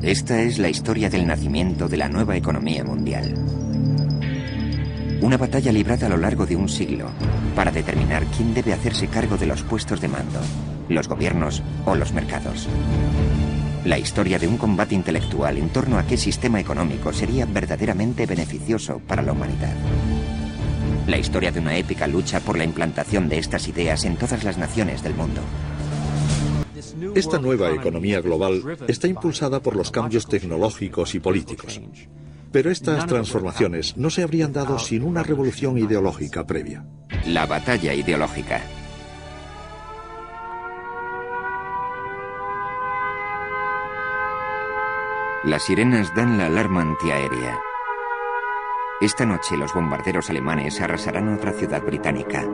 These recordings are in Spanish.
Esta es la historia del nacimiento de la nueva economía mundial. Una batalla librada a lo largo de un siglo para determinar quién debe hacerse cargo de los puestos de mando, los gobiernos o los mercados. La historia de un combate intelectual en torno a qué sistema económico sería verdaderamente beneficioso para la humanidad. La historia de una épica lucha por la implantación de estas ideas en todas las naciones del mundo. Esta nueva economía global está impulsada por los cambios tecnológicos y políticos. Pero estas transformaciones no se habrían dado sin una revolución ideológica previa. La batalla ideológica. Las sirenas dan la alarma antiaérea. Esta noche los bombarderos alemanes arrasarán otra ciudad británica.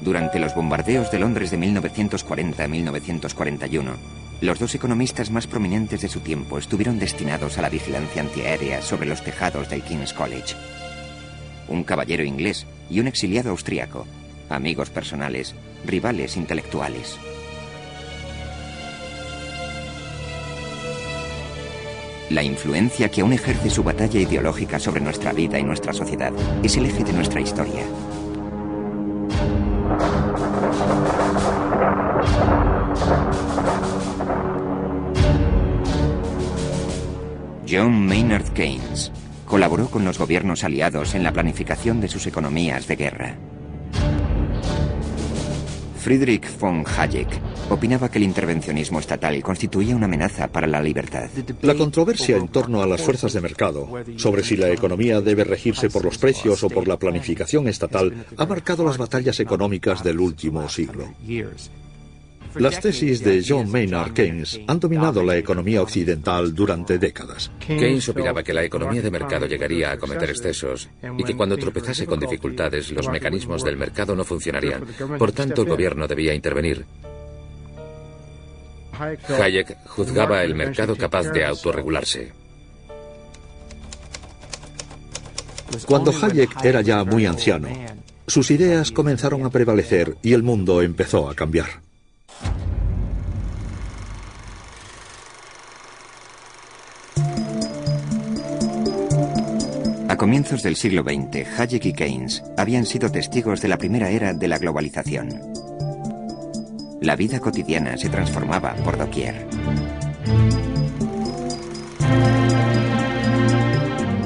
Durante los bombardeos de Londres de 1940 a 1941, los dos economistas más prominentes de su tiempo estuvieron destinados a la vigilancia antiaérea sobre los tejados del King's College. Un caballero inglés y un exiliado austriaco, amigos personales, rivales intelectuales. La influencia que aún ejerce su batalla ideológica sobre nuestra vida y nuestra sociedad es el eje de nuestra historia. John Maynard Keynes colaboró con los gobiernos aliados en la planificación de sus economías de guerra. Friedrich von Hayek opinaba que el intervencionismo estatal constituía una amenaza para la libertad. La controversia en torno a las fuerzas de mercado, sobre si la economía debe regirse por los precios o por la planificación estatal, ha marcado las batallas económicas del último siglo. Las tesis de John Maynard Keynes han dominado la economía occidental durante décadas. Keynes opinaba que la economía de mercado llegaría a cometer excesos y que cuando tropezase con dificultades los mecanismos del mercado no funcionarían. Por tanto, el gobierno debía intervenir. Hayek juzgaba el mercado capaz de autorregularse. Cuando Hayek era ya muy anciano, sus ideas comenzaron a prevalecer y el mundo empezó a cambiar. A comienzos del siglo XX, Hayek y Keynes habían sido testigos de la primera era de la globalización. La vida cotidiana se transformaba por doquier.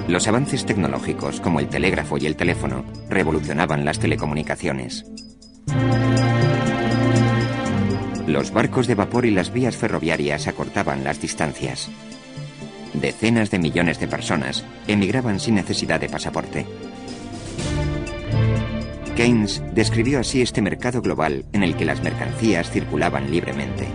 Los avances tecnológicos, como el telégrafo y el teléfono, revolucionaban las telecomunicaciones. Los barcos de vapor y las vías ferroviarias acortaban las distancias. Decenas de millones de personas emigraban sin necesidad de pasaporte. Keynes describió así este mercado global en el que las mercancías circulaban libremente.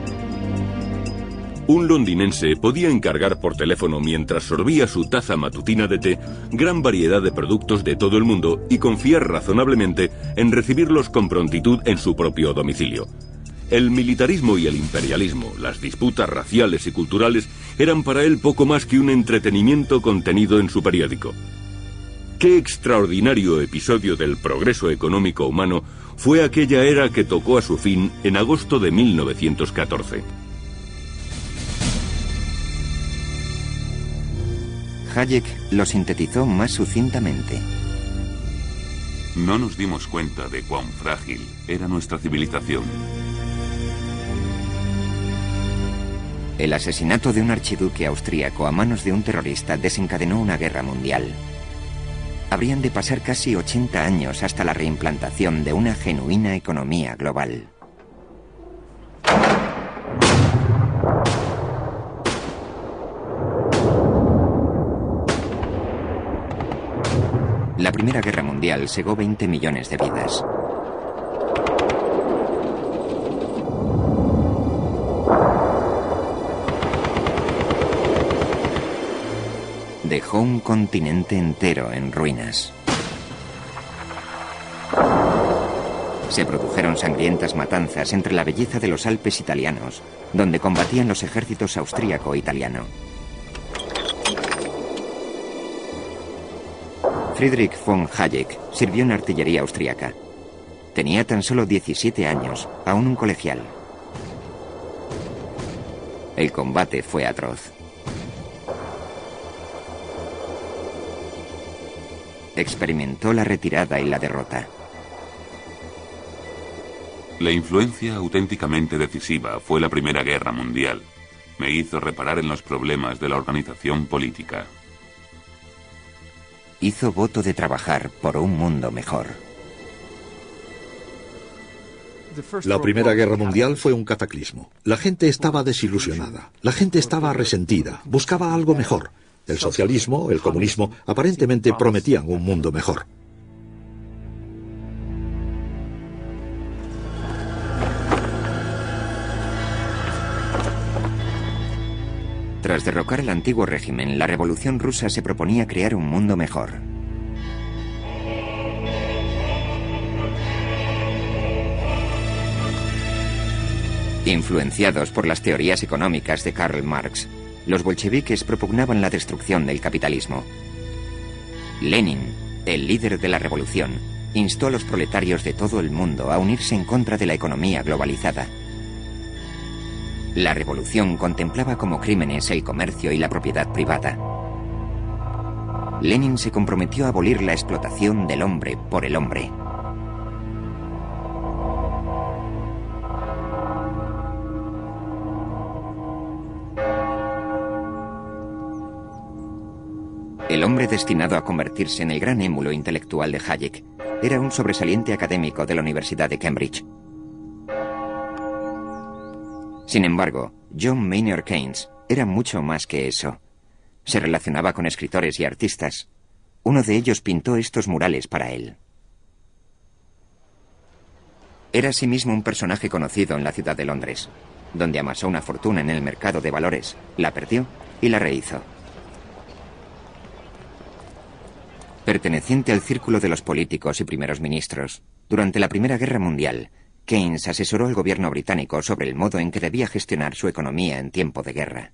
Un londinense podía encargar por teléfono mientras sorbía su taza matutina de té gran variedad de productos de todo el mundo y confiar razonablemente en recibirlos con prontitud en su propio domicilio. El militarismo y el imperialismo, las disputas raciales y culturales eran para él poco más que un entretenimiento contenido en su periódico. Qué extraordinario episodio del progreso económico humano fue aquella era que tocó a su fin en agosto de 1914. Hayek lo sintetizó más sucintamente. No nos dimos cuenta de cuán frágil era nuestra civilización. El asesinato de un archiduque austríaco a manos de un terrorista desencadenó una guerra mundial. Habrían de pasar casi 80 años hasta la reimplantación de una genuina economía global. La Primera Guerra Mundial cegó 20 millones de vidas. Dejó un continente entero en ruinas. Se produjeron sangrientas matanzas entre la belleza de los Alpes italianos, donde combatían los ejércitos austríaco e italiano. Friedrich von Hayek sirvió en artillería austríaca. Tenía tan solo 17 años, aún un colegial. El combate fue atroz. Experimentó la retirada y la derrota. La influencia auténticamente decisiva fue la Primera Guerra Mundial. Me hizo reparar en los problemas de la organización política. Hizo voto de trabajar por un mundo mejor. La Primera Guerra Mundial fue un cataclismo. La gente estaba desilusionada. La gente estaba resentida. Buscaba algo mejor. El socialismo, el comunismo, aparentemente prometían un mundo mejor. Tras derrocar el antiguo régimen, la Revolución Rusa se proponía crear un mundo mejor. Influenciados por las teorías económicas de Karl Marx, los bolcheviques propugnaban la destrucción del capitalismo. Lenin, el líder de la revolución, instó a los proletarios de todo el mundo a unirse en contra de la economía globalizada. La revolución contemplaba como crímenes el comercio y la propiedad privada. Lenin se comprometió a abolir la explotación del hombre por el hombre. El hombre destinado a convertirse en el gran émulo intelectual de Hayek era un sobresaliente académico de la Universidad de Cambridge. Sin embargo, John Maynard Keynes era mucho más que eso. Se relacionaba con escritores y artistas. Uno de ellos pintó estos murales para él. Era asimismo un personaje conocido en la ciudad de Londres, donde amasó una fortuna en el mercado de valores, la perdió y la rehizo. Perteneciente al círculo de los políticos y primeros ministros, durante la Primera Guerra Mundial, Keynes asesoró al gobierno británico sobre el modo en que debía gestionar su economía en tiempo de guerra.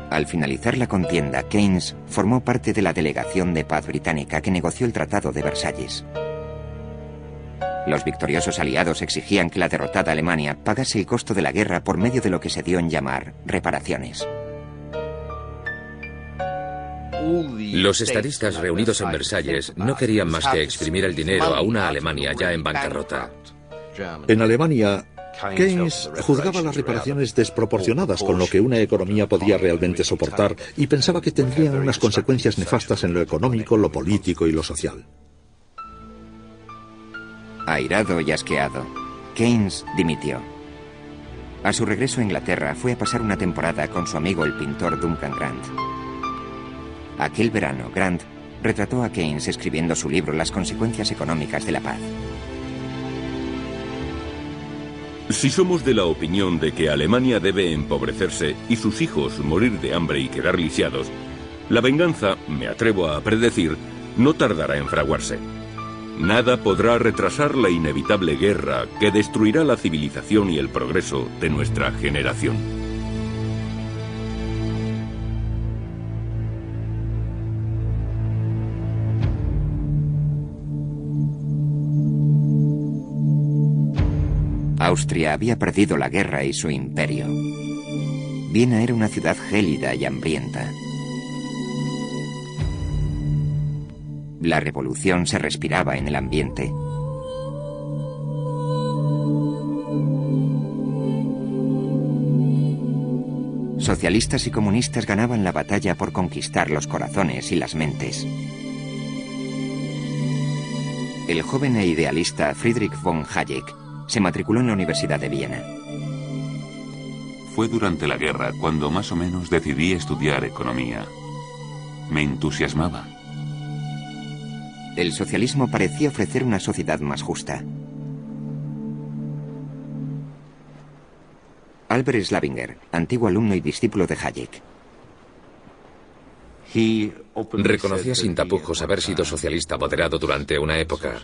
Al finalizar la contienda, Keynes formó parte de la delegación de paz británica que negoció el Tratado de Versalles. Los victoriosos aliados exigían que la derrotada Alemania pagase el costo de la guerra por medio de lo que se dio en llamar reparaciones. Los estadistas reunidos en Versalles no querían más que exprimir el dinero a una Alemania ya en bancarrota. En Alemania, Keynes juzgaba las reparaciones desproporcionadas con lo que una economía podía realmente soportar y pensaba que tendrían unas consecuencias nefastas en lo económico, lo político y lo social. Airado y asqueado, Keynes dimitió. A su regreso a Inglaterra fue a pasar una temporada con su amigo el pintor Duncan Grant. Aquel verano, Grant retrató a Keynes escribiendo su libro Las consecuencias económicas de la paz. Si somos de la opinión de que Alemania debe empobrecerse y sus hijos morir de hambre y quedar lisiados, la venganza, me atrevo a predecir, no tardará en fraguarse. Nada podrá retrasar la inevitable guerra que destruirá la civilización y el progreso de nuestra generación. Austria había perdido la guerra y su imperio. Viena era una ciudad gélida y hambrienta. La revolución se respiraba en el ambiente. Socialistas y comunistas ganaban la batalla por conquistar los corazones y las mentes. El joven e idealista Friedrich von Hayek se matriculó en la Universidad de Viena. Fue durante la guerra cuando más o menos decidí estudiar economía. Me entusiasmaba. El socialismo parecía ofrecer una sociedad más justa. Albert Slavinger, antiguo alumno y discípulo de Hayek. Reconocía sin tapujos haber sido socialista moderado durante una época.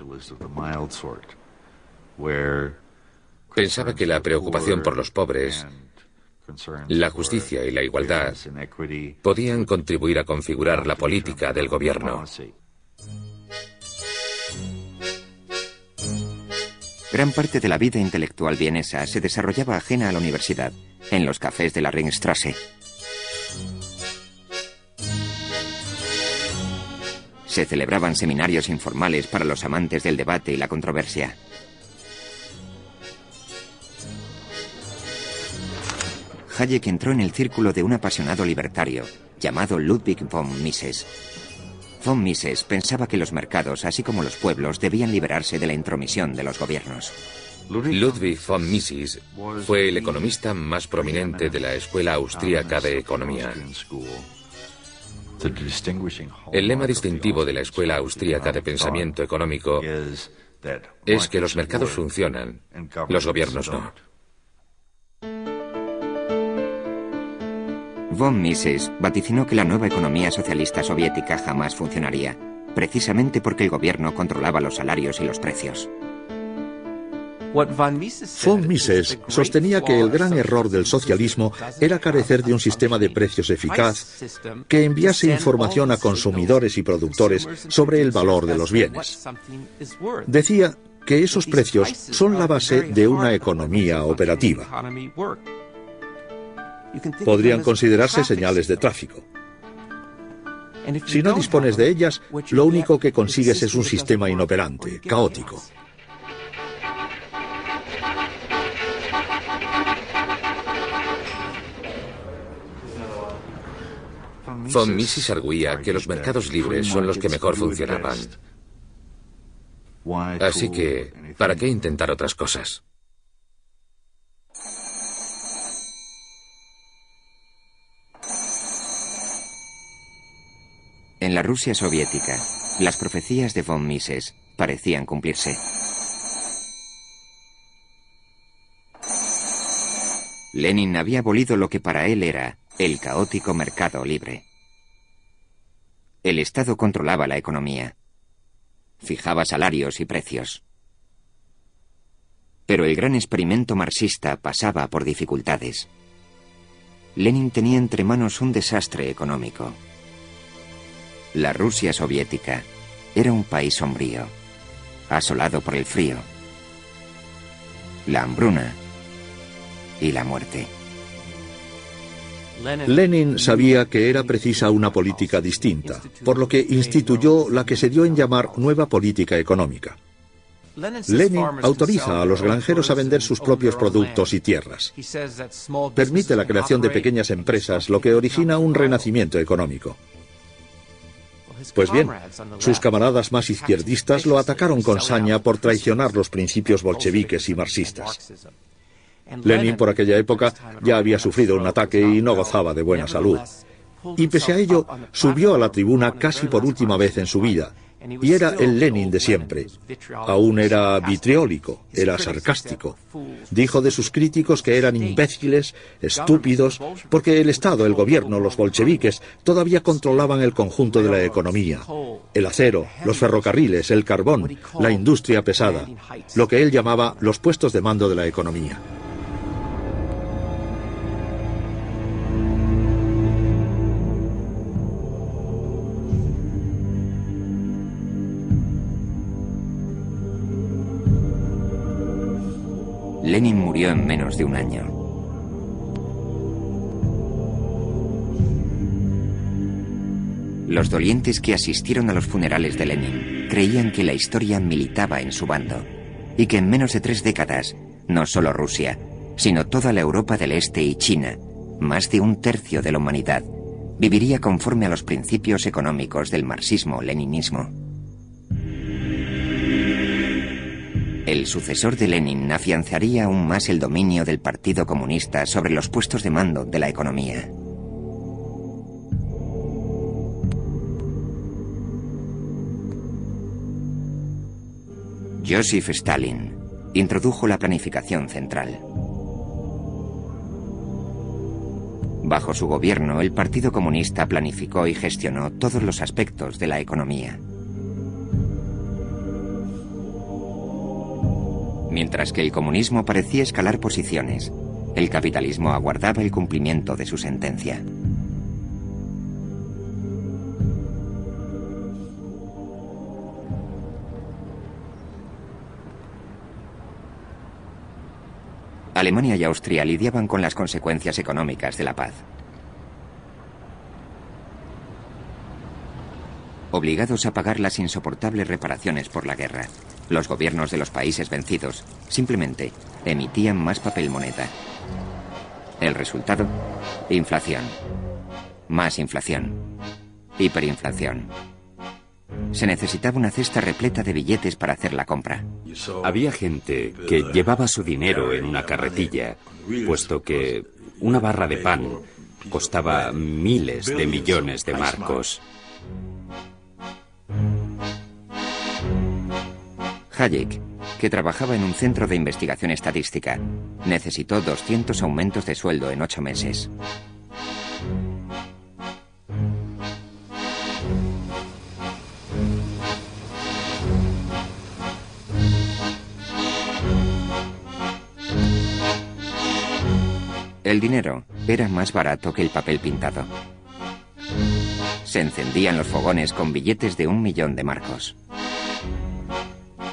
Pensaba que la preocupación por los pobres, la justicia y la igualdad podían contribuir a configurar la política del gobierno. Gran parte de la vida intelectual vienesa se desarrollaba ajena a la universidad, en los cafés de la Ringstrasse. Se celebraban seminarios informales para los amantes del debate y la controversia. Hayek entró en el círculo de un apasionado libertario llamado Ludwig von Mises. Von Mises pensaba que los mercados, así como los pueblos, debían liberarse de la intromisión de los gobiernos. Ludwig von Mises fue el economista más prominente de la Escuela Austríaca de Economía. El lema distintivo de la Escuela Austríaca de Pensamiento Económico es que los mercados funcionan, los gobiernos no. Von Mises vaticinó que la nueva economía socialista soviética jamás funcionaría, precisamente porque el gobierno controlaba los salarios y los precios. Von Mises sostenía que el gran error del socialismo era carecer de un sistema de precios eficaz que enviase información a consumidores y productores sobre el valor de los bienes. Decía que esos precios son la base de una economía operativa. Podrían considerarse señales de tráfico. Si no dispones de ellas, lo único que consigues es un sistema inoperante, caótico. Von Mises arguía que los mercados libres son los que mejor funcionaban. Así que, ¿para qué intentar otras cosas? En la Rusia soviética, las profecías de von Mises parecían cumplirse. Lenin había abolido lo que para él era el caótico mercado libre. El Estado controlaba la economía, fijaba salarios y precios. Pero el gran experimento marxista pasaba por dificultades. Lenin tenía entre manos un desastre económico. La Rusia soviética era un país sombrío, asolado por el frío, la hambruna y la muerte. Lenin sabía que era precisa una política distinta, por lo que instituyó la que se dio en llamar Nueva Política Económica. Lenin autoriza a los granjeros a vender sus propios productos y tierras. Permite la creación de pequeñas empresas, lo que origina un renacimiento económico. Pues bien, sus camaradas más izquierdistas lo atacaron con saña por traicionar los principios bolcheviques y marxistas. Lenin, por aquella época, ya había sufrido un ataque y no gozaba de buena salud. Y pese a ello, subió a la tribuna casi por última vez en su vida. Y era el Lenin de siempre. Aún era vitriólico, era sarcástico. Dijo de sus críticos que eran imbéciles, estúpidos, porque el Estado, el gobierno, los bolcheviques todavía controlaban el conjunto de la economía. El acero, los ferrocarriles, el carbón, la industria pesada, lo que él llamaba los puestos de mando de la economía. Lenin murió en menos de un año. Los dolientes que asistieron a los funerales de Lenin creían que la historia militaba en su bando y que en menos de 3 décadas, no solo Rusia, sino toda la Europa del Este y China, más de 1/3 de la humanidad, viviría conforme a los principios económicos del marxismo-leninismo. El sucesor de Lenin afianzaría aún más el dominio del Partido Comunista sobre los puestos de mando de la economía. Joseph Stalin introdujo la planificación central. Bajo su gobierno, el Partido Comunista planificó y gestionó todos los aspectos de la economía. Mientras que el comunismo parecía escalar posiciones, el capitalismo aguardaba el cumplimiento de su sentencia. Alemania y Austria lidiaban con las consecuencias económicas de la paz. Obligados a pagar las insoportables reparaciones por la guerra, los gobiernos de los países vencidos simplemente emitían más papel moneda. El resultado: inflación. Más inflación. Hiperinflación. Se necesitaba una cesta repleta de billetes para hacer la compra. Había gente que llevaba su dinero en una carretilla, puesto que una barra de pan costaba miles de millones de marcos. Hayek, que trabajaba en un centro de investigación estadística, necesitó 200 aumentos de sueldo en 8 meses. El dinero era más barato que el papel pintado. Se encendían los fogones con billetes de 1 millón de marcos.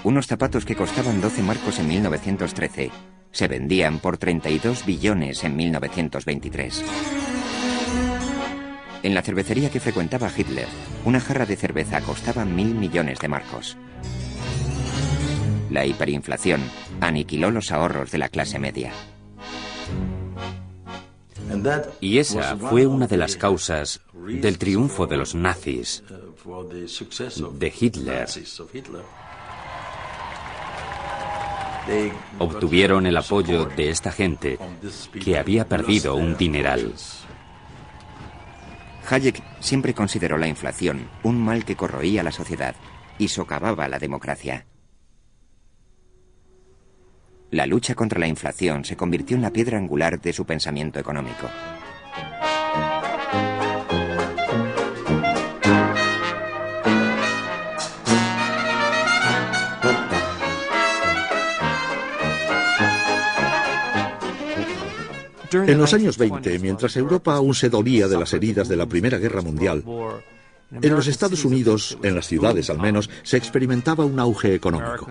Unos zapatos que costaban 12 marcos en 1913 se vendían por 32 billones en 1923. En la cervecería que frecuentaba Hitler, una jarra de cerveza costaba 1.000 millones de marcos. La hiperinflación aniquiló los ahorros de la clase media. Y esa fue una de las causas del triunfo de los nazis, de Hitler. Obtuvieron el apoyo de esta gente que había perdido un dineral. Hayek siempre consideró la inflación un mal que corroía la sociedad y socavaba la democracia. La lucha contra la inflación se convirtió en la piedra angular de su pensamiento económico. En los años 20, mientras Europa aún se dolía de las heridas de la Primera Guerra Mundial, en los Estados Unidos, en las ciudades al menos, se experimentaba un auge económico.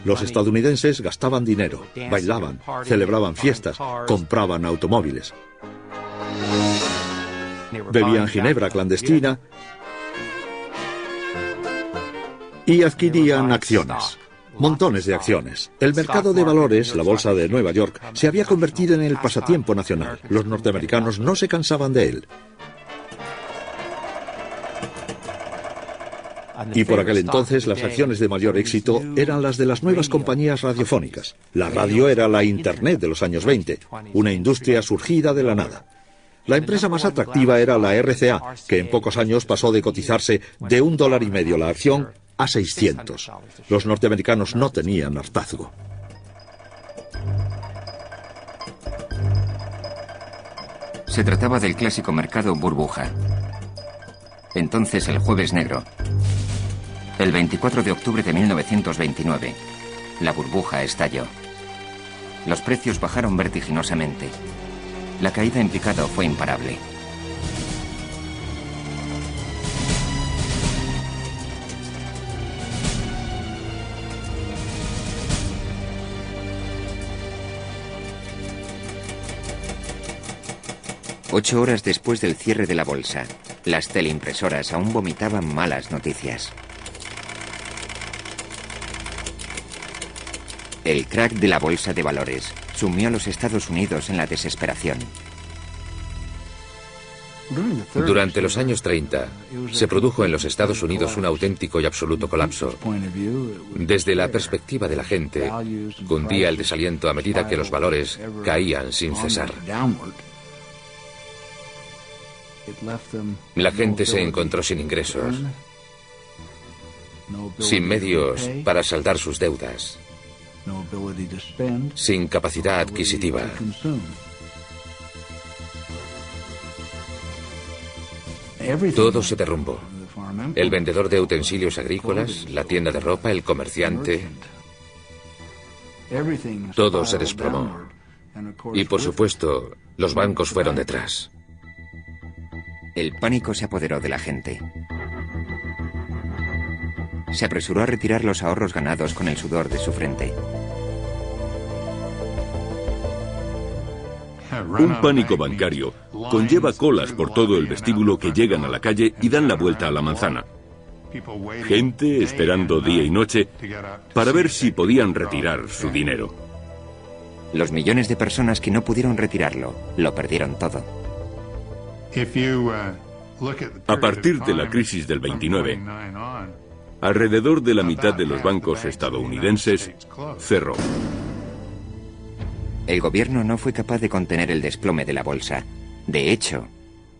Los estadounidenses gastaban dinero, bailaban, celebraban fiestas, compraban automóviles. Bebían ginebra clandestina y adquirían acciones. Montones de acciones. El mercado de valores, la bolsa de Nueva York, se había convertido en el pasatiempo nacional. Los norteamericanos no se cansaban de él. Y por aquel entonces las acciones de mayor éxito eran las de las nuevas compañías radiofónicas. La radio era la Internet de los años 20, una industria surgida de la nada. La empresa más atractiva era la RCA, que en pocos años pasó de cotizarse de $1,50 la acción a 600. Los norteamericanos no tenían hartazgo. Se trataba del clásico mercado burbuja. Entonces el Jueves Negro, el 24 de octubre de 1929, la burbuja estalló. Los precios bajaron vertiginosamente. La caída en picado fue imparable. Ocho horas después del cierre de la bolsa, las teleimpresoras aún vomitaban malas noticias. El crack de la bolsa de valores sumió a los Estados Unidos en la desesperación. Durante los años 30, se produjo en los Estados Unidos un auténtico y absoluto colapso. Desde la perspectiva de la gente, cundía el desaliento a medida que los valores caían sin cesar. La gente se encontró sin ingresos, sin medios para saldar sus deudas, sin capacidad adquisitiva. Todo se derrumbó. El vendedor de utensilios agrícolas, la tienda de ropa, el comerciante, todo se desplomó. Y por supuesto, los bancos fueron detrás. El pánico se apoderó de la gente. Se apresuró a retirar los ahorros ganados con el sudor de su frente. Un pánico bancario conlleva colas por todo el vestíbulo que llegan a la calle y dan la vuelta a la manzana. Gente esperando día y noche para ver si podían retirar su dinero. Los millones de personas que no pudieron retirarlo, lo perdieron todo. A partir de la crisis del 29, alrededor de la mitad de los bancos estadounidenses cerró. El gobierno no fue capaz de contener el desplome de la bolsa. De hecho,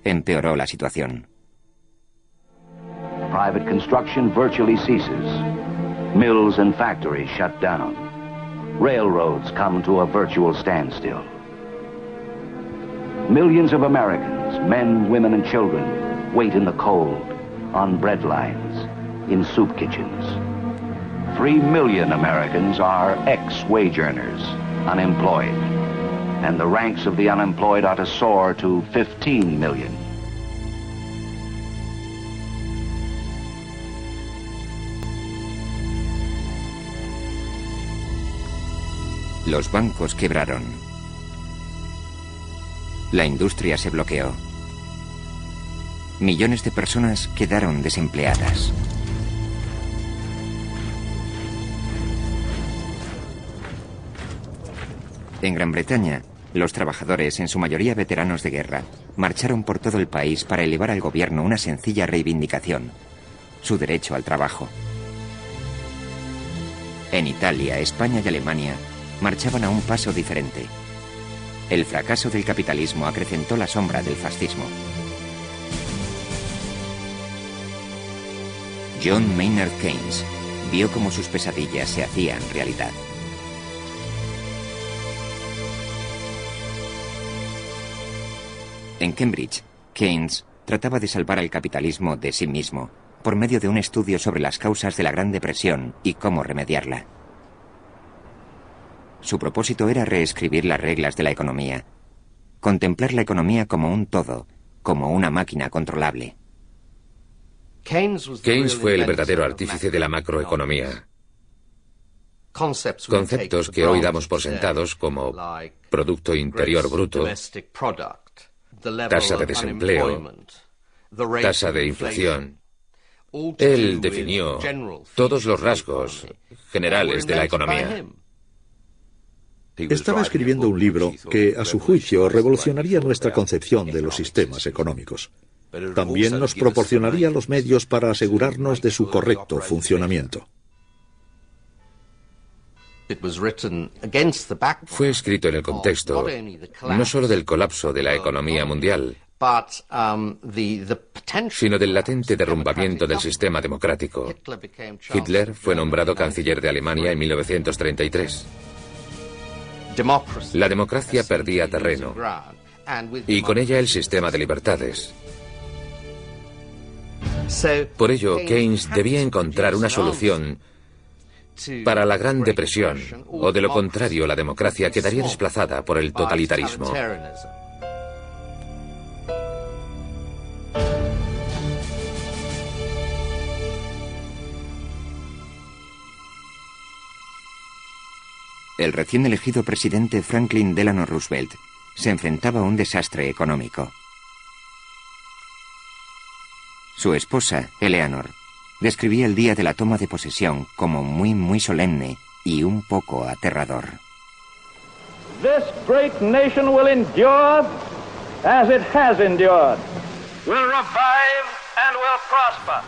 empeoró la situación. Private construction virtually ceases. Mills and factories shut down. Railroads come to a virtual standstill. Millions of Americans, men, women, and children, wait in the cold, on bread lines, in soup kitchens. 3 million Americans are ex-wage earners, unemployed, and the ranks of the unemployed are to soar to 15 million. Los bancos quebraron. La industria se bloqueó. Millones de personas quedaron desempleadas. En Gran Bretaña, los trabajadores, en su mayoría veteranos de guerra, marcharon por todo el país para elevar al gobierno una sencilla reivindicación: su derecho al trabajo. En Italia, España y Alemania marchaban a un paso diferente. El fracaso del capitalismo acrecentó la sombra del fascismo. John Maynard Keynes vio cómo sus pesadillas se hacían realidad. En Cambridge, Keynes trataba de salvar al capitalismo de sí mismo por medio de un estudio sobre las causas de la Gran Depresión y cómo remediarla. Su propósito era reescribir las reglas de la economía, contemplar la economía como un todo, como una máquina controlable. Keynes fue el verdadero artífice de la macroeconomía. Conceptos que hoy damos por sentados como Producto Interior Bruto, tasa de desempleo, tasa de inflación. Él definió todos los rasgos generales de la economía. Estaba escribiendo un libro que, a su juicio, revolucionaría nuestra concepción de los sistemas económicos. También nos proporcionaría los medios para asegurarnos de su correcto funcionamiento. Fue escrito en el contexto no solo del colapso de la economía mundial, sino del latente derrumbamiento del sistema democrático. Hitler fue nombrado canciller de Alemania en 1933. La democracia perdía terreno, y con ella el sistema de libertades. Por ello, Keynes debía encontrar una solución para la Gran Depresión, o de lo contrario, la democracia quedaría desplazada por el totalitarismo. El recién elegido presidente Franklin Delano Roosevelt se enfrentaba a un desastre económico. Su esposa, Eleanor, describía el día de la toma de posesión como muy solemne y un poco aterrador. This great nation will endure as it has endured, will revive and will prosper.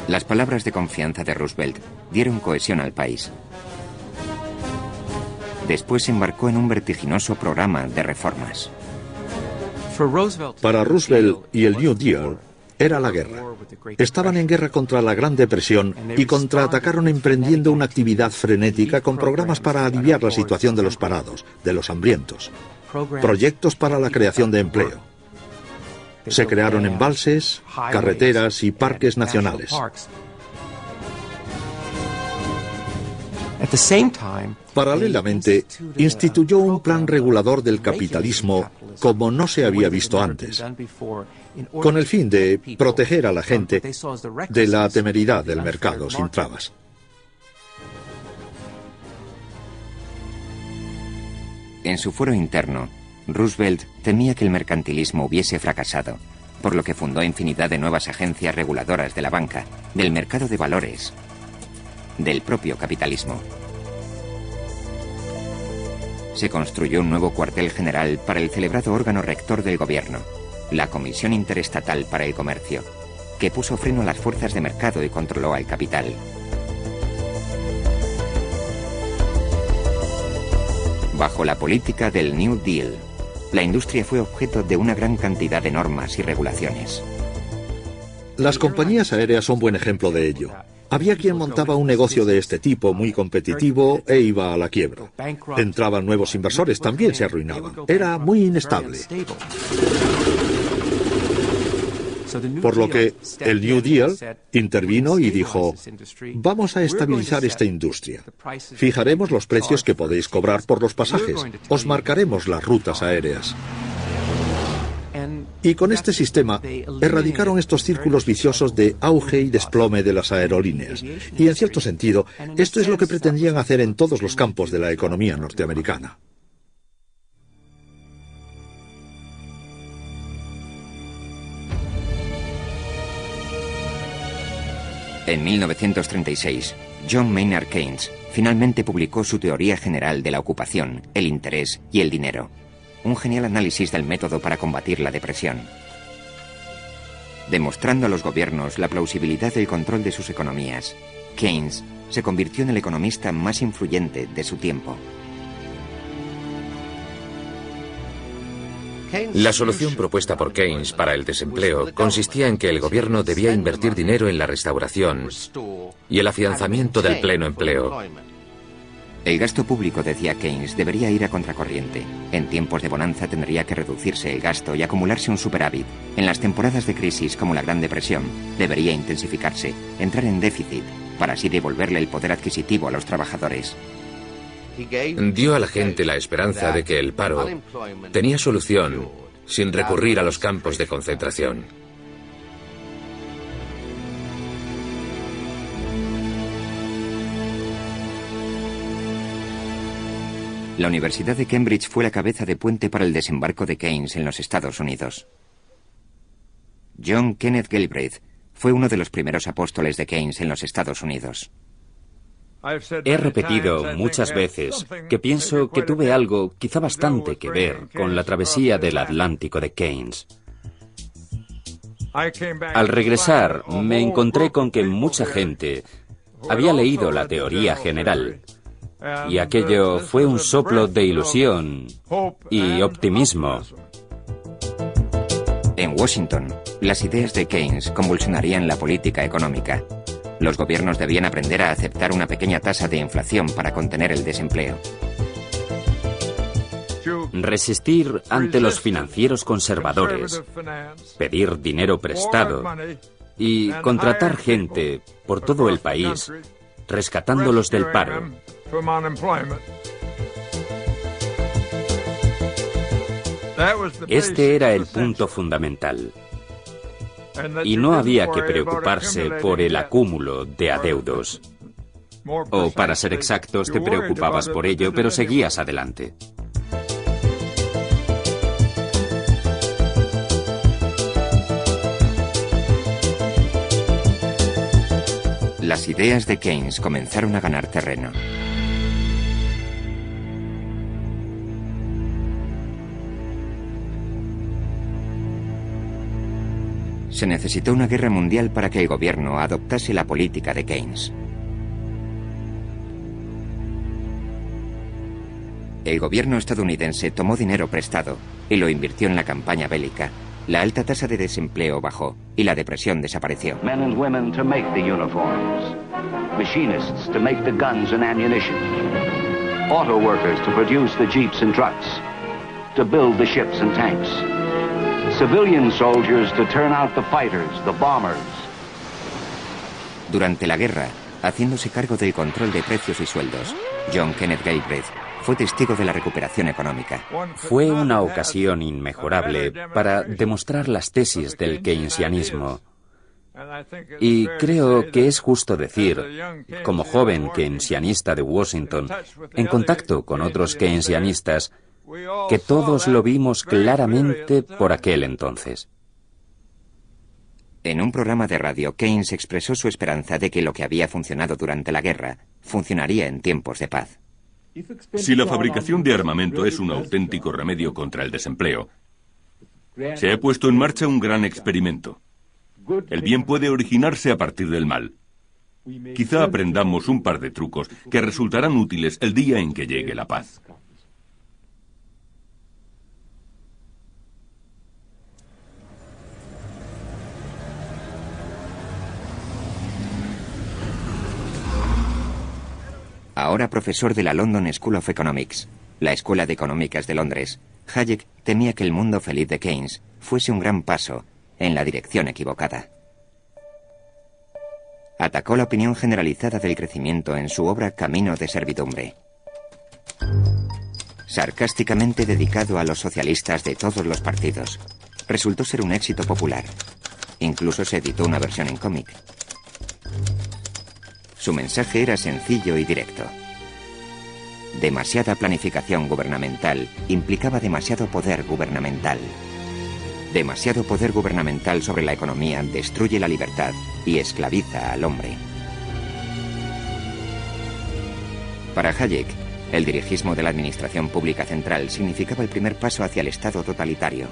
Las palabras de confianza de Roosevelt dieron cohesión al país. Después se embarcó en un vertiginoso programa de reformas. Para Roosevelt y el New Deal, Era la guerra. Estaban en guerra contra la Gran Depresión y contraatacaron emprendiendo una actividad frenética con programas para aliviar la situación de los parados, de los hambrientos. Proyectos para la creación de empleo. Se crearon embalses, carreteras y parques nacionales. Paralelamente, instituyó un plan regulador del capitalismo como no se había visto antes, con el fin de proteger a la gente de la temeridad del mercado sin trabas. En su fuero interno, Roosevelt temía que el mercantilismo hubiese fracasado, por lo que fundó infinidad de nuevas agencias reguladoras de la banca, del mercado de valores, del propio capitalismo. Se construyó un nuevo cuartel general para el celebrado órgano rector del gobierno, la Comisión Interestatal para el Comercio, que puso freno a las fuerzas de mercado y controló al capital. Bajo la política del New Deal, la industria fue objeto de una gran cantidad de normas y regulaciones. Las compañías aéreas son buen ejemplo de ello. Había quien montaba un negocio de este tipo muy competitivo e iba a la quiebra. Entraban nuevos inversores, también se arruinaban. Era muy inestable. Por lo que el New Deal intervino y dijo: vamos a estabilizar esta industria. Fijaremos los precios que podéis cobrar por los pasajes. Os marcaremos las rutas aéreas. Y con este sistema erradicaron estos círculos viciosos de auge y desplome de las aerolíneas. Y en cierto sentido, esto es lo que pretendían hacer en todos los campos de la economía norteamericana. En 1936, John Maynard Keynes finalmente publicó su teoría general de la ocupación, el interés y el dinero. Un genial análisis del método para combatir la depresión. Demostrando a los gobiernos la plausibilidad del control de sus economías, Keynes se convirtió en el economista más influyente de su tiempo. La solución propuesta por Keynes para el desempleo consistía en que el gobierno debía invertir dinero en la restauración y el afianzamiento del pleno empleo. El gasto público, decía Keynes, debería ir a contracorriente. En tiempos de bonanza tendría que reducirse el gasto y acumularse un superávit. En las temporadas de crisis, como la Gran Depresión, debería intensificarse, entrar en déficit, para así devolverle el poder adquisitivo a los trabajadores. Dio a la gente la esperanza de que el paro tenía solución sin recurrir a los campos de concentración. La Universidad de Cambridge fue la cabeza de puente para el desembarco de Keynes en los Estados Unidos. John Kenneth Galbraith fue uno de los primeros apóstoles de Keynes en los Estados Unidos. He repetido muchas veces que pienso que tuve algo, quizá bastante, que ver con la travesía del Atlántico de Keynes. Al regresar, me encontré con que mucha gente había leído la teoría general, y aquello fue un soplo de ilusión y optimismo. En Washington, las ideas de Keynes convulsionarían la política económica. Los gobiernos debían aprender a aceptar una pequeña tasa de inflación para contener el desempleo. Resistir ante los financieros conservadores, pedir dinero prestado y contratar gente por todo el país, rescatándolos del paro. Este era el punto fundamental. Y no había que preocuparse por el acúmulo de adeudos. O, para ser exactos, te preocupabas por ello, pero seguías adelante. Las ideas de Keynes comenzaron a ganar terreno. Se necesitó una guerra mundial para que el gobierno adoptase la política de Keynes. El gobierno estadounidense tomó dinero prestado y lo invirtió en la campaña bélica, La alta tasa de desempleo bajó y la depresión desapareció. Men and women to make the uniforms, machinists to make the guns and ammunition, auto workers to produce the jeeps and trucks, to build the ships and tanks, civilian soldiers to turn out the fighters, the bombers. Durante la guerra, haciéndose cargo del control de precios y sueldos, John Kenneth Galbraith fue testigo de la recuperación económica. Fue una ocasión inmejorable para demostrar las tesis del keynesianismo. Y creo que es justo decir, como joven keynesianista de Washington, en contacto con otros keynesianistas, que todos lo vimos claramente por aquel entonces. En un programa de radio, Keynes expresó su esperanza de que lo que había funcionado durante la guerra funcionaría en tiempos de paz. Si la fabricación de armamento es un auténtico remedio contra el desempleo, se ha puesto en marcha un gran experimento. El bien puede originarse a partir del mal. Quizá aprendamos un par de trucos que resultarán útiles el día en que llegue la paz. Ahora profesor de la London School of Economics, la Escuela de Económicas de Londres, Hayek temía que el mundo feliz de Keynes fuese un gran paso en la dirección equivocada. Atacó la opinión generalizada del crecimiento en su obra Camino de servidumbre. Sarcásticamente dedicado a los socialistas de todos los partidos, resultó ser un éxito popular. Incluso se editó una versión en cómic. Su mensaje era sencillo y directo. Demasiada planificación gubernamental implicaba demasiado poder gubernamental. Demasiado poder gubernamental sobre la economía destruye la libertad y esclaviza al hombre. Para Hayek, el dirigismo de la administración pública central significaba el primer paso hacia el Estado totalitario.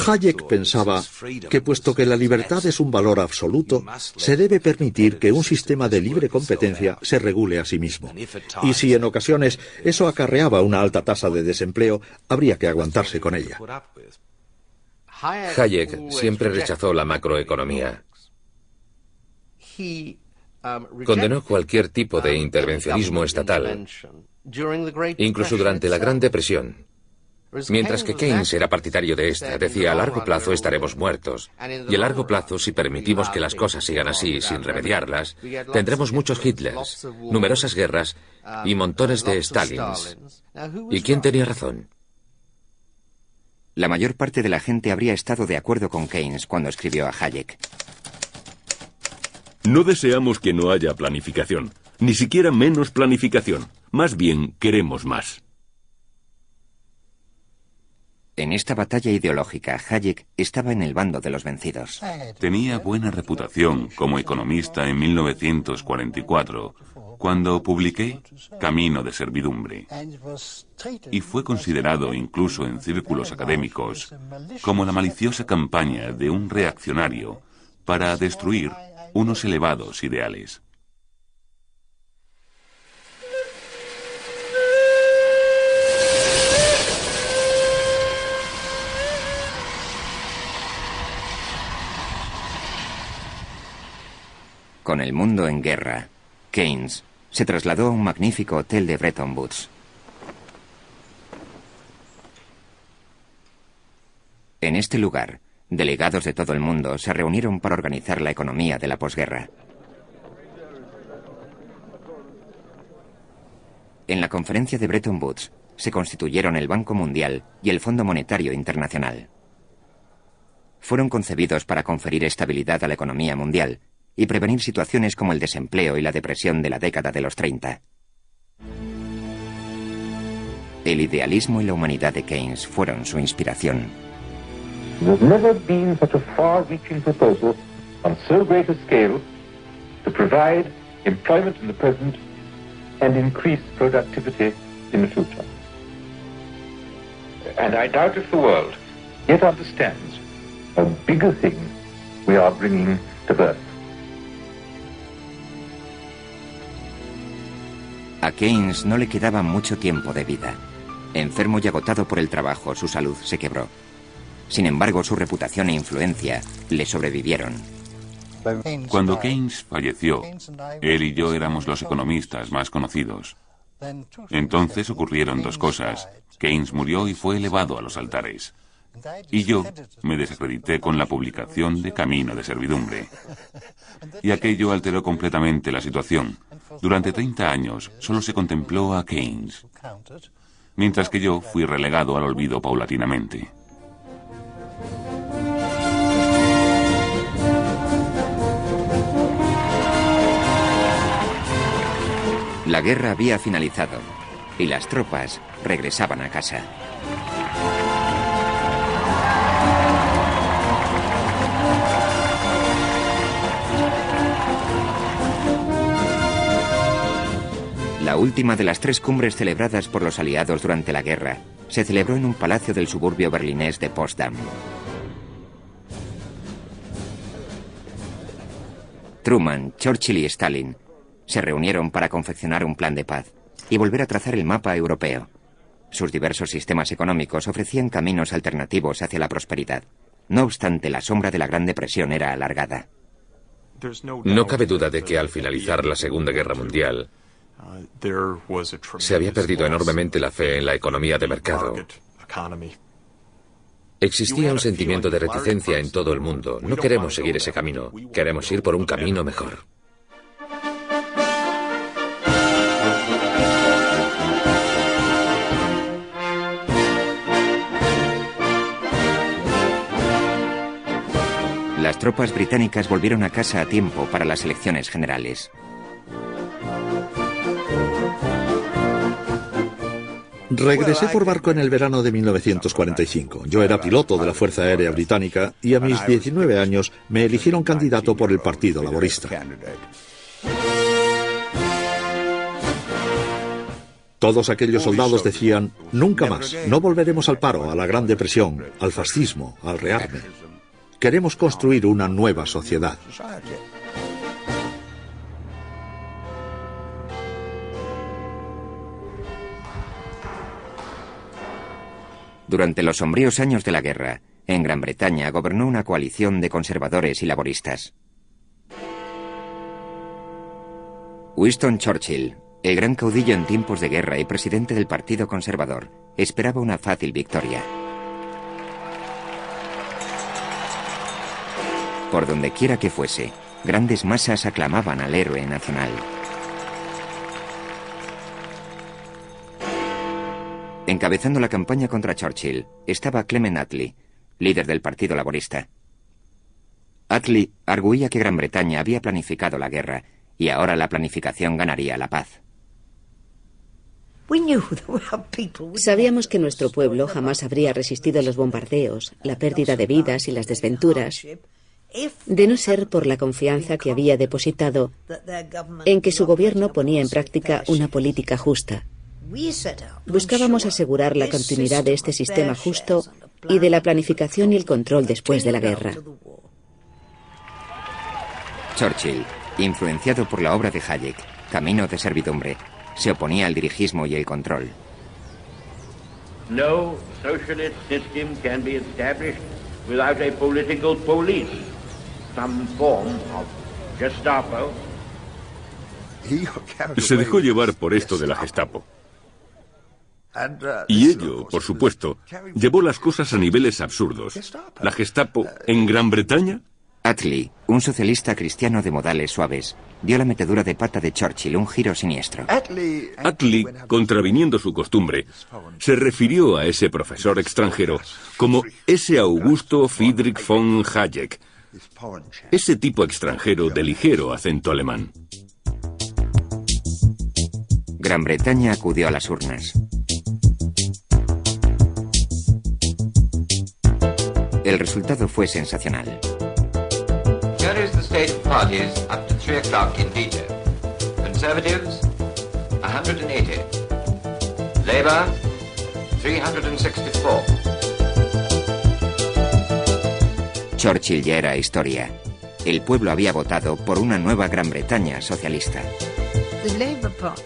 Hayek pensaba que puesto que la libertad es un valor absoluto, se debe permitir que un sistema de libre competencia se regule a sí mismo. Y si en ocasiones eso acarreaba una alta tasa de desempleo, habría que aguantarse con ella. Hayek siempre rechazó la macroeconomía. Condenó cualquier tipo de intervencionismo estatal, incluso durante la Gran Depresión. Mientras que Keynes era partidario de esta, decía a largo plazo estaremos muertos. Y a largo plazo, si permitimos que las cosas sigan así, sin remediarlas, tendremos muchos Hitlers, numerosas guerras y montones de Stalins. ¿Y quién tenía razón? La mayor parte de la gente habría estado de acuerdo con Keynes cuando escribió a Hayek. No deseamos que no haya planificación, ni siquiera menos planificación. Más bien, queremos más. En esta batalla ideológica, Hayek estaba en el bando de los vencidos. Tenía buena reputación como economista en 1944, cuando publiqué Camino de servidumbre. Y fue considerado incluso en círculos académicos como la maliciosa campaña de un reaccionario para destruir unos elevados ideales. Con el mundo en guerra, Keynes se trasladó a un magnífico hotel de Bretton Woods. En este lugar, delegados de todo el mundo se reunieron para organizar la economía de la posguerra. En la conferencia de Bretton Woods se constituyeron el Banco Mundial y el Fondo Monetario Internacional. Fueron concebidos para conferir estabilidad a la economía mundial y prevenir situaciones como el desempleo y la depresión de la década de los 30. El idealismo y la humanidad de Keynes fueron su inspiración. There has never been such a far-reaching proposal on so great a scale to provide employment in the present and increase productivity in the future. And I doubt if the world yet understands how big a thing we are bringing to birth. A Keynes no le quedaba mucho tiempo de vida. Enfermo y agotado por el trabajo, su salud se quebró. Sin embargo, su reputación e influencia le sobrevivieron. Cuando Keynes falleció, él y yo éramos los economistas más conocidos. Entonces ocurrieron dos cosas. Keynes murió y fue elevado a los altares. Y yo me desacredité con la publicación de Camino de Servidumbre. Y aquello alteró completamente la situación. Durante 30 años solo se contempló a Keynes, mientras que yo fui relegado al olvido paulatinamente. La guerra había finalizado y las tropas regresaban a casa. La última de las 3 cumbres celebradas por los aliados durante la guerra se celebró en un palacio del suburbio berlinés de Potsdam. Truman, Churchill y Stalin se reunieron para confeccionar un plan de paz y volver a trazar el mapa europeo. Sus diversos sistemas económicos ofrecían caminos alternativos hacia la prosperidad. No obstante, la sombra de la Gran Depresión era alargada. No cabe duda de que al finalizar la Segunda Guerra Mundial, se había perdido enormemente la fe en la economía de mercado. Existía un sentimiento de reticencia en todo el mundo. No queremos seguir ese camino, queremos ir por un camino mejor. Las tropas británicas volvieron a casa a tiempo para las elecciones generales. Regresé por barco en el verano de 1945. Yo era piloto de la Fuerza Aérea Británica y a mis 19 años me eligieron candidato por el Partido Laborista. Todos aquellos soldados decían, nunca más, no volveremos al paro, a la Gran Depresión, al fascismo, al rearme. Queremos construir una nueva sociedad. Durante los sombríos años de la guerra, en Gran Bretaña gobernó una coalición de conservadores y laboristas. Winston Churchill, el gran caudillo en tiempos de guerra y presidente del Partido Conservador, esperaba una fácil victoria. Por donde quiera que fuese, grandes masas aclamaban al héroe nacional. Encabezando la campaña contra Churchill estaba Clement Attlee, líder del Partido Laborista. Attlee arguía que Gran Bretaña había planificado la guerra y ahora la planificación ganaría la paz. Sabíamos que nuestro pueblo jamás habría resistido los bombardeos, la pérdida de vidas y las desventuras, de no ser por la confianza que había depositado en que su gobierno ponía en práctica una política justa. Buscábamos asegurar la continuidad de este sistema justo y de la planificación y el control después de la guerra. Churchill, influenciado por la obra de Hayek, Camino de Servidumbre, se oponía al dirigismo y el control. No socialist system can be established without a political police, some form of Gestapo. Se dejó llevar por esto de la Gestapo. Y ello, por supuesto, llevó las cosas a niveles absurdos. ¿La Gestapo en Gran Bretaña? Attlee, un socialista cristiano de modales suaves, dio la metedura de pata de Churchill un giro siniestro. Attlee, contraviniendo su costumbre, se refirió a ese profesor extranjero como ese Augusto Friedrich von Hayek, ese tipo extranjero de ligero acento alemán. Gran Bretaña acudió a las urnas. El resultado fue sensacional. Here is the state of parties up to 3 o'clock in D-Day. Conservatives, 180. Labour, 364. Churchill ya era historia. El pueblo había votado por una nueva Gran Bretaña socialista.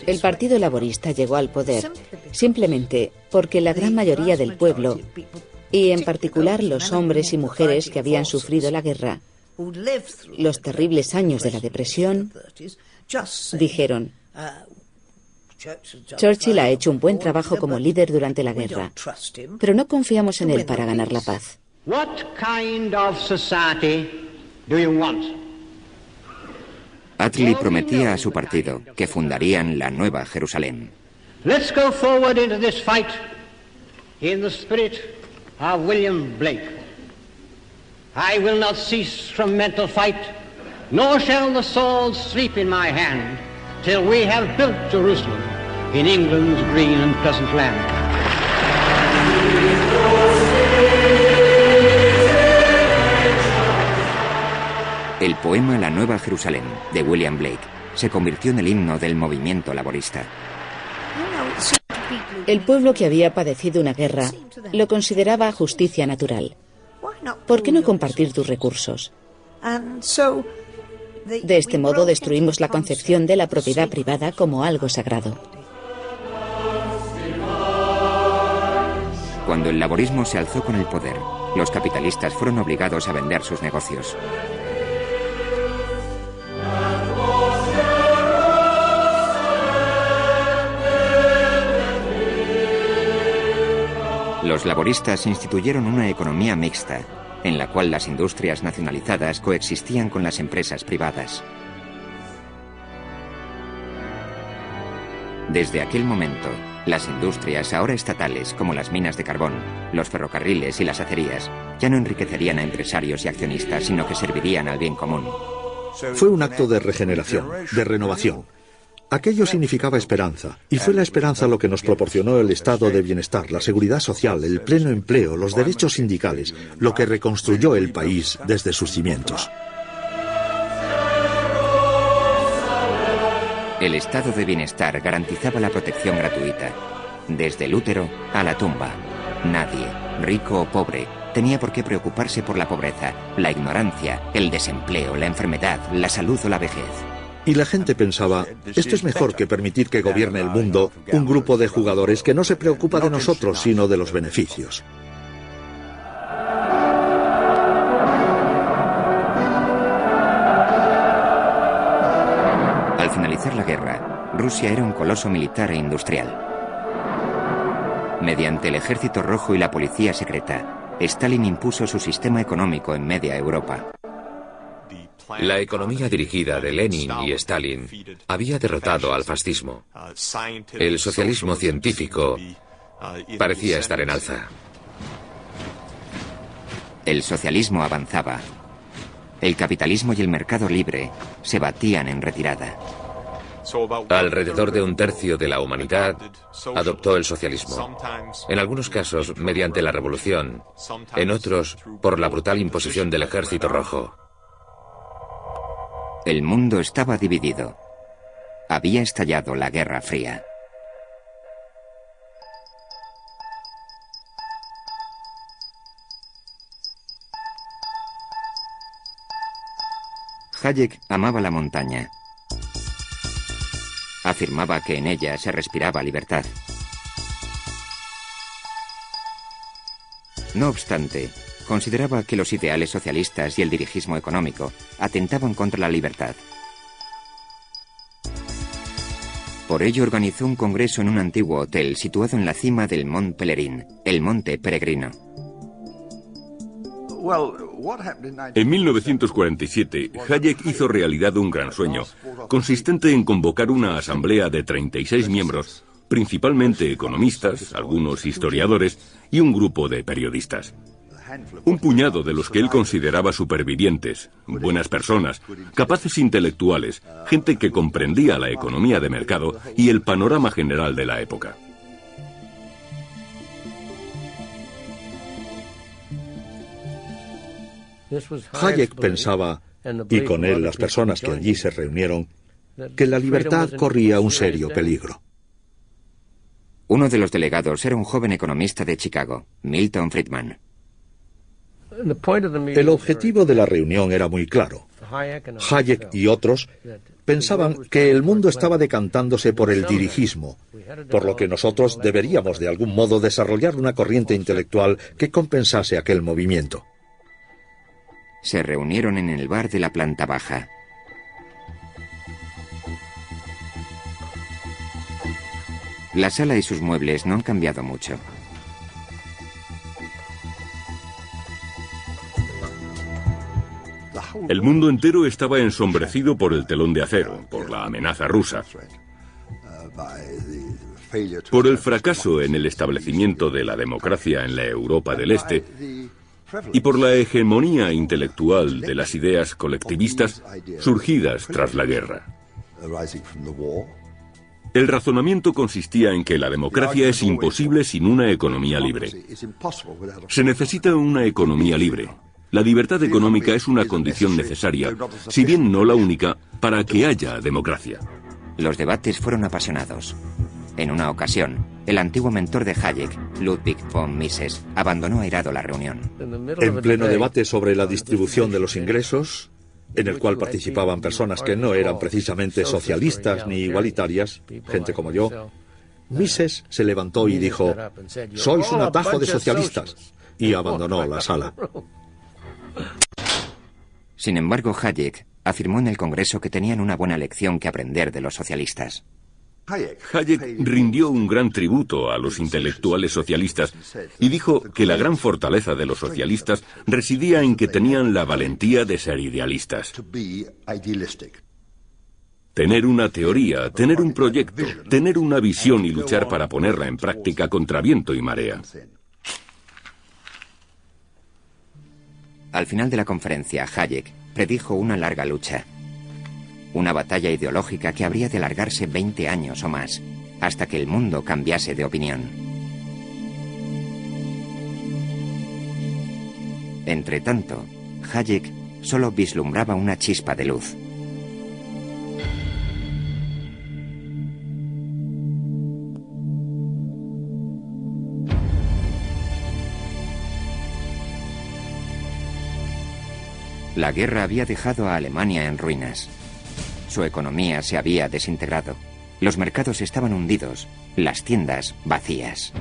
El Partido Laborista llegó al poder simplemente porque la gran mayoría del pueblo, y en particular los hombres y mujeres que habían sufrido la guerra, los terribles años de la depresión, dijeron: Churchill ha hecho un buen trabajo como líder durante la guerra, pero no confiamos en él para ganar la paz. What kind of society do you want? Attlee prometía a su partido que fundarían la Nueva Jerusalén. Let's go forward into this fight in the spirit of William Blake. I will not cease from mental fight, nor shall the sword sleep in my hand, till we have built Jerusalem in England's green and pleasant land. El poema La Nueva Jerusalén, de William Blake, se convirtió en el himno del movimiento laborista. El pueblo que había padecido una guerra lo consideraba justicia natural. ¿Por qué no compartir tus recursos? De este modo destruimos la concepción de la propiedad privada como algo sagrado. Cuando el laborismo se alzó con el poder, los capitalistas fueron obligados a vender sus negocios. Los laboristas instituyeron una economía mixta, en la cual las industrias nacionalizadas coexistían con las empresas privadas. Desde aquel momento, las industrias ahora estatales, como las minas de carbón, los ferrocarriles y las acerías, ya no enriquecerían a empresarios y accionistas, sino que servirían al bien común. Fue un acto de regeneración, de renovación. Aquello significaba esperanza, y fue la esperanza lo que nos proporcionó el estado de bienestar, la seguridad social, el pleno empleo, los derechos sindicales, lo que reconstruyó el país desde sus cimientos. El estado de bienestar garantizaba la protección gratuita, desde el útero a la tumba. Nadie, rico o pobre, tenía por qué preocuparse por la pobreza, la ignorancia, el desempleo, la enfermedad, la salud o la vejez. Y la gente pensaba, esto es mejor que permitir que gobierne el mundo un grupo de jugadores que no se preocupa de nosotros, sino de los beneficios. Al finalizar la guerra, Rusia era un coloso militar e industrial. Mediante el Ejército Rojo y la Policía Secreta, Stalin impuso su sistema económico en media Europa. La economía dirigida de Lenin y Stalin había derrotado al fascismo. El socialismo científico parecía estar en alza. El socialismo avanzaba. El capitalismo y el mercado libre se batían en retirada. Alrededor de un tercio de la humanidad adoptó el socialismo. En algunos casos mediante la revolución, en otros por la brutal imposición del Ejército Rojo. El mundo estaba dividido. Había estallado la Guerra Fría. Hayek amaba la montaña. Afirmaba que en ella se respiraba libertad. No obstante, consideraba que los ideales socialistas y el dirigismo económico atentaban contra la libertad. Por ello organizó un congreso en un antiguo hotel situado en la cima del Mont Pelerin, el Monte Peregrino. En 1947, Hayek hizo realidad un gran sueño, consistente en convocar una asamblea de 36 miembros, principalmente economistas, algunos historiadores y un grupo de periodistas. Un puñado de los que él consideraba supervivientes, buenas personas, capaces intelectuales, gente que comprendía la economía de mercado y el panorama general de la época. Hayek pensaba, y con él las personas que allí se reunieron, que la libertad corría un serio peligro. Uno de los delegados era un joven economista de Chicago, Milton Friedman. El objetivo de la reunión era muy claro. Hayek y otros pensaban que el mundo estaba decantándose por el dirigismo, por lo que nosotros deberíamos de algún modo desarrollar una corriente intelectual que compensase aquel movimiento. Se reunieron en el bar de la planta baja. La sala y sus muebles no han cambiado mucho. El mundo entero estaba ensombrecido por el telón de acero, por la amenaza rusa, por el fracaso en el establecimiento de la democracia en la Europa del Este y por la hegemonía intelectual de las ideas colectivistas surgidas tras la guerra. El razonamiento consistía en que la democracia es imposible sin una economía libre. Se necesita una economía libre. La libertad económica es una condición necesaria, si bien no la única, para que haya democracia. Los debates fueron apasionados. En una ocasión, el antiguo mentor de Hayek, Ludwig von Mises, abandonó airado la reunión. En pleno debate sobre la distribución de los ingresos, en el cual participaban personas que no eran precisamente socialistas ni igualitarias, gente como yo, Mises se levantó y dijo: «Sois un atajo de socialistas», y abandonó la sala. Sin embargo, Hayek afirmó en el Congreso que tenían una buena lección que aprender de los socialistas. Hayek rindió un gran tributo a los intelectuales socialistas y dijo que la gran fortaleza de los socialistas residía en que tenían la valentía de ser idealistas. Tener una teoría, tener un proyecto, tener una visión y luchar para ponerla en práctica contra viento y marea. Al final de la conferencia, Hayek predijo una larga lucha. Una batalla ideológica que habría de alargarse 20 años o más, hasta que el mundo cambiase de opinión. Entretanto, Hayek solo vislumbraba una chispa de luz. La guerra había dejado a Alemania en ruinas. Su economía se había desintegrado. Los mercados estaban hundidos, las tiendas vacías.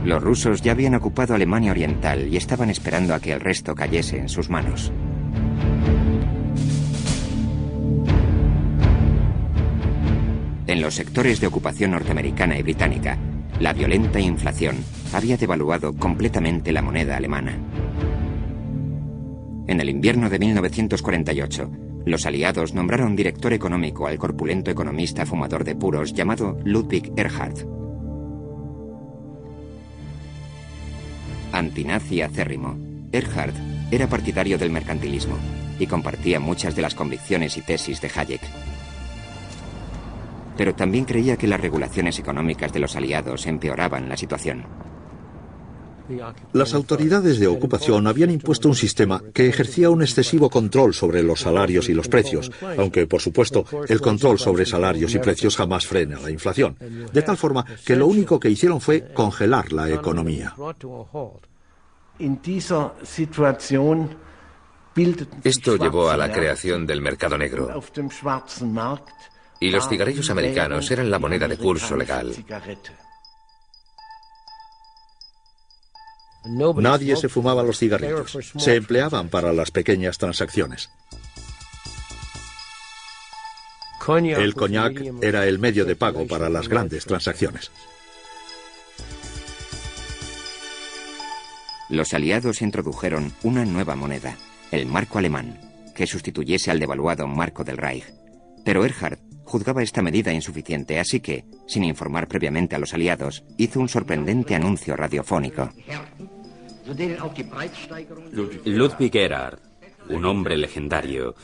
Los rusos ya habían ocupado Alemania Oriental y estaban esperando a que el resto cayese en sus manos. En los sectores de ocupación norteamericana y británica, la violenta inflación había devaluado completamente la moneda alemana. En el invierno de 1948, los aliados nombraron director económico al corpulento economista fumador de puros llamado Ludwig Erhard. Antinazi acérrimo, Erhard era partidario del mercantilismo y compartía muchas de las convicciones y tesis de Hayek. Pero también creía que las regulaciones económicas de los aliados empeoraban la situación. Las autoridades de ocupación habían impuesto un sistema que ejercía un excesivo control sobre los salarios y los precios, aunque, por supuesto, el control sobre salarios y precios jamás frena la inflación, de tal forma que lo único que hicieron fue congelar la economía. Esto llevó a la creación del mercado negro. Y los cigarrillos americanos eran la moneda de curso legal. Nadie se fumaba los cigarrillos. Se empleaban para las pequeñas transacciones. El coñac era el medio de pago para las grandes transacciones. Los aliados introdujeron una nueva moneda, el marco alemán, que sustituyese al devaluado marco del Reich. Pero Erhard juzgaba esta medida insuficiente, así que, sin informar previamente a los aliados, hizo un sorprendente anuncio radiofónico. Ludwig Erhard, un hombre legendario,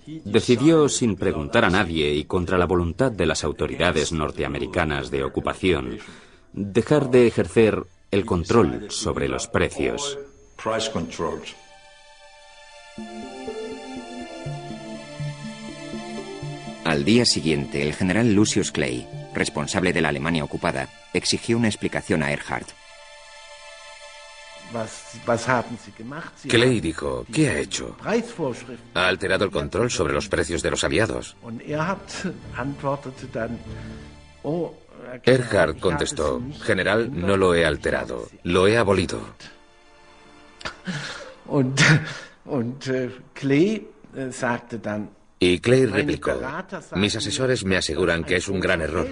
decidió, sin preguntar a nadie y contra la voluntad de las autoridades norteamericanas de ocupación, dejar de ejercer el control sobre los precios. Al día siguiente, el general Lucius Clay, responsable de la Alemania ocupada, exigió una explicación a Erhard. Clay dijo, ¿qué ha hecho? Ha alterado el control sobre los precios de los aliados. Ehrhart contestó, general, no lo he alterado, lo he abolido. Y Clay replicó, mis asesores me aseguran que es un gran error.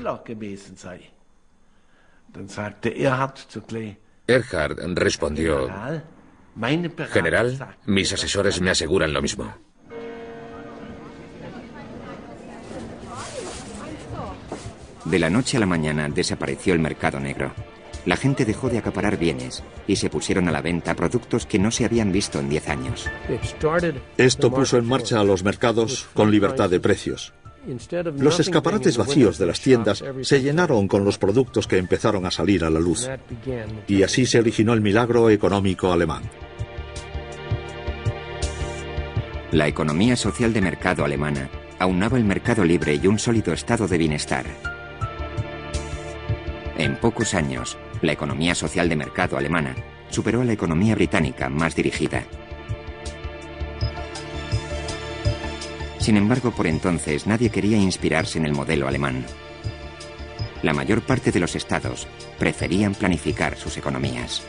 Ehrhart respondió, general, mis asesores me aseguran lo mismo. De la noche a la mañana desapareció el mercado negro. La gente dejó de acaparar bienes y se pusieron a la venta productos que no se habían visto en 10 años. Esto puso en marcha a los mercados con libertad de precios. Los escaparates vacíos de las tiendas se llenaron con los productos que empezaron a salir a la luz. Y así se originó el milagro económico alemán. La economía social de mercado alemana aunaba el mercado libre y un sólido estado de bienestar. En pocos años, la economía social de mercado alemana superó a la economía británica más dirigida. Sin embargo, por entonces nadie quería inspirarse en el modelo alemán. La mayor parte de los estados preferían planificar sus economías.